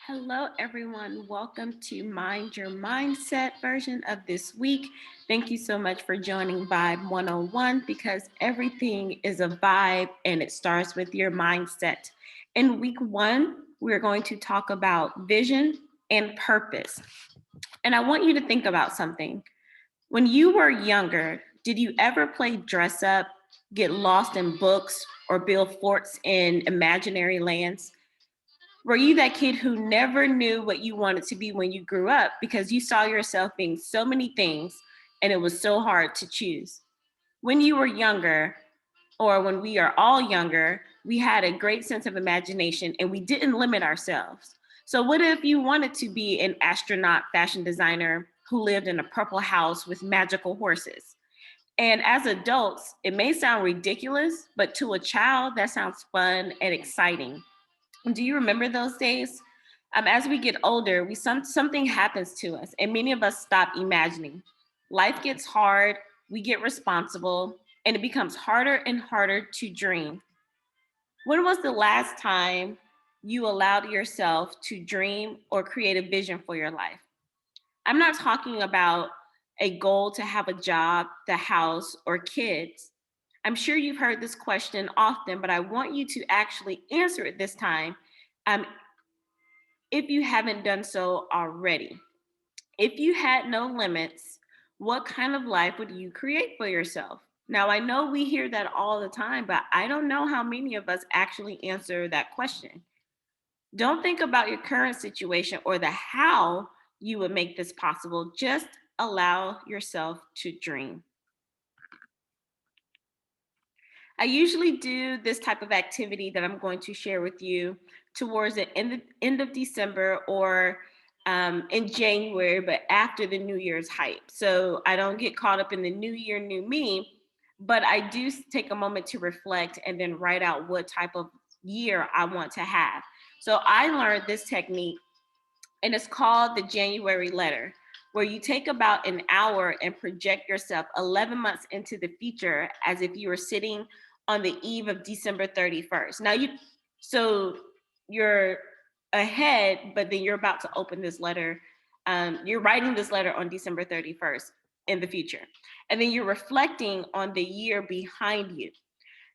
Hello, everyone. Welcome to Mind Your Mindset version of this week. Thank you so much for joining Vibe 101 because everything is a vibe and it starts with your mindset. In week one, we're going to talk about vision and purpose. And I want you to think about something. When you were younger, did you ever play dress up, get lost in books, or build forts in imaginary lands? Were you that kid who never knew what you wanted to be when you grew up because you saw yourself being so many things and it was so hard to choose? When you were younger, or when we are all younger, we had a great sense of imagination and we didn't limit ourselves. So, what if you wanted to be an astronaut fashion designer who lived in a purple house with magical horses? And as adults, it may sound ridiculous, but to a child, that sounds fun and exciting. Do you remember those days? As we get older, something happens to us, and many of us stop imagining. Life gets hard, we get responsible, and it becomes harder and harder to dream. When was the last time you allowed yourself to dream or create a vision for your life? I'm not talking about a goal to have a job, the house, or kids. I'm sure you've heard this question often, but I want you to actually answer it this time. Um, if you haven't done so already. If you had no limits, what kind of life would you create for yourself? Now, I know we hear that all the time, but I don't know how many of us actually answer that question. Don't think about your current situation or the how you would make this possible. Just allow yourself to dream. I usually do this type of activity that I'm going to share with you towards the end of December or in January, but after the New Year's hype. So I don't get caught up in the new year, new me, but I do take a moment to reflect and then write out what type of year I want to have. So I learned this technique and it's called the January letter, where you take about an hour and project yourself 11 months into the future as if you were sitting on the eve of December 31st. So you're ahead, but then you're about to open this letter. You're writing this letter on December 31st in the future. And then you're reflecting on the year behind you.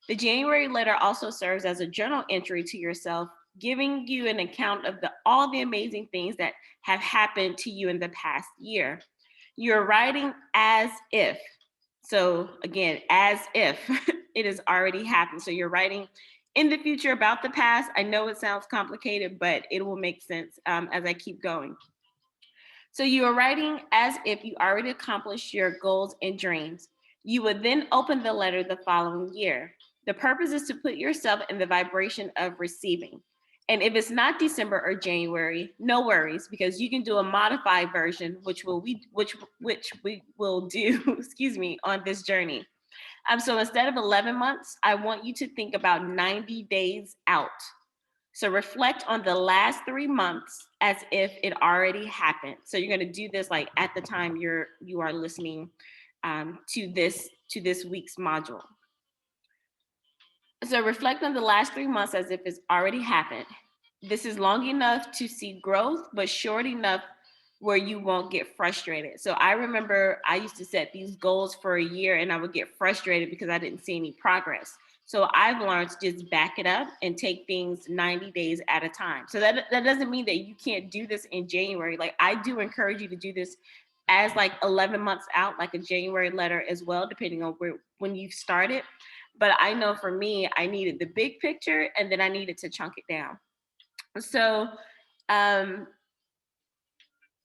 The January letter also serves as a journal entry to yourself, giving you an account of all the amazing things that have happened to you in the past year. You're writing as if. So, again, as if it has already happened. So, you're writing in the future about the past. I know it sounds complicated, but it will make sense as I keep going. So you are writing as if you already accomplished your goals and dreams. You would then open the letter the following year. The purpose is to put yourself in the vibration of receiving. And if it's not December or January, no worries, because you can do a modified version, which we will do, excuse me, on this journey. So instead of 11 months, I want you to think about 90 days out. So reflect on the last 3 months as if it already happened. So you're going to do this like at the time you are listening to this week's module. So reflect on the last 3 months as if it's already happened. This is long enough to see growth, but short enough where you won't get frustrated. So I remember I used to set these goals for a year and I would get frustrated because I didn't see any progress. So I've learned to just back it up and take things 90 days at a time. So that doesn't mean that you can't do this in January. Like I do encourage you to do this as like 11 months out, like a January letter as well, depending on when you started. But I know for me, I needed the big picture and then I needed to chunk it down. So um,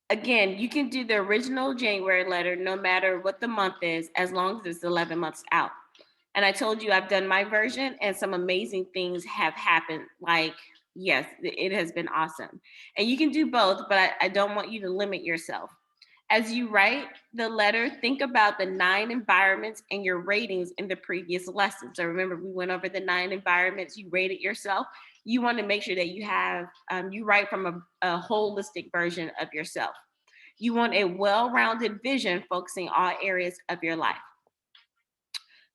again, you can do the original January letter no matter what the month is, as long as it's 11 months out. And I told you I've done my version and some amazing things have happened. Like, yes, it has been awesome. And you can do both, but I don't want you to limit yourself. As you write the letter, think about the 9 environments and your ratings in the previous lesson. So remember, we went over the 9 environments, you rated yourself. You want to make sure that you write from a holistic version of yourself. You want a well-rounded vision focusing all areas of your life.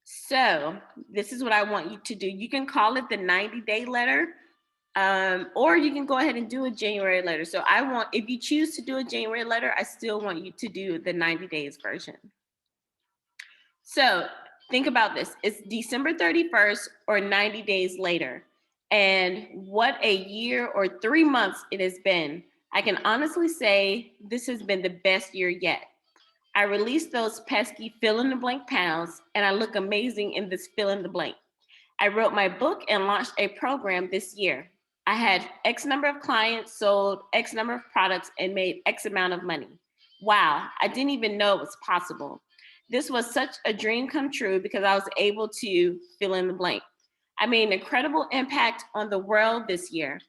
So this is what I want you to do. You can call it the 90-day letter. Or you can go ahead and do a January letter. So if you choose to do a January letter, I still want you to do the 90 days version. So think about this. It's December 31st or 90 days later. And what a year or 3 months it has been. I can honestly say this has been the best year yet. I released those pesky fill in the blank pounds and I look amazing in this fill in the blank. I wrote my book and launched a program this year. I had X number of clients, sold X number of products, and made X amount of money. Wow, I didn't even know it was possible. This was such a dream come true because I was able to fill in the blank. I made an incredible impact on the world this year.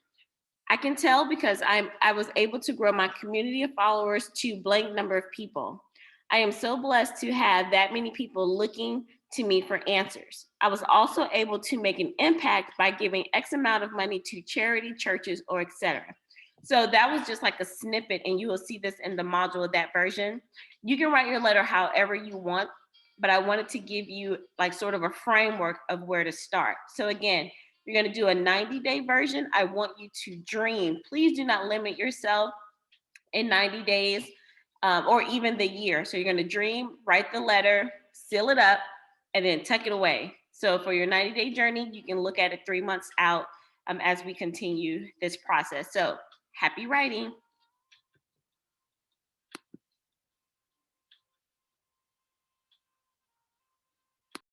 I can tell because I was able to grow my community of followers to blank number of people. I am so blessed to have that many people looking to me for answers. I was also able to make an impact by giving X amount of money to charity, churches, or etc. So that was just like a snippet, and you will see this in the module of that version. You can write your letter however you want, but I wanted to give you like sort of a framework of where to start. So again, you're going to do a 90-day version. I want you to dream. Please do not limit yourself in 90 days or even the year. So you're going to dream, write the letter, seal it up, and then tuck it away. So for your 90-day journey, you can look at it 3 months out as we continue this process. So happy writing.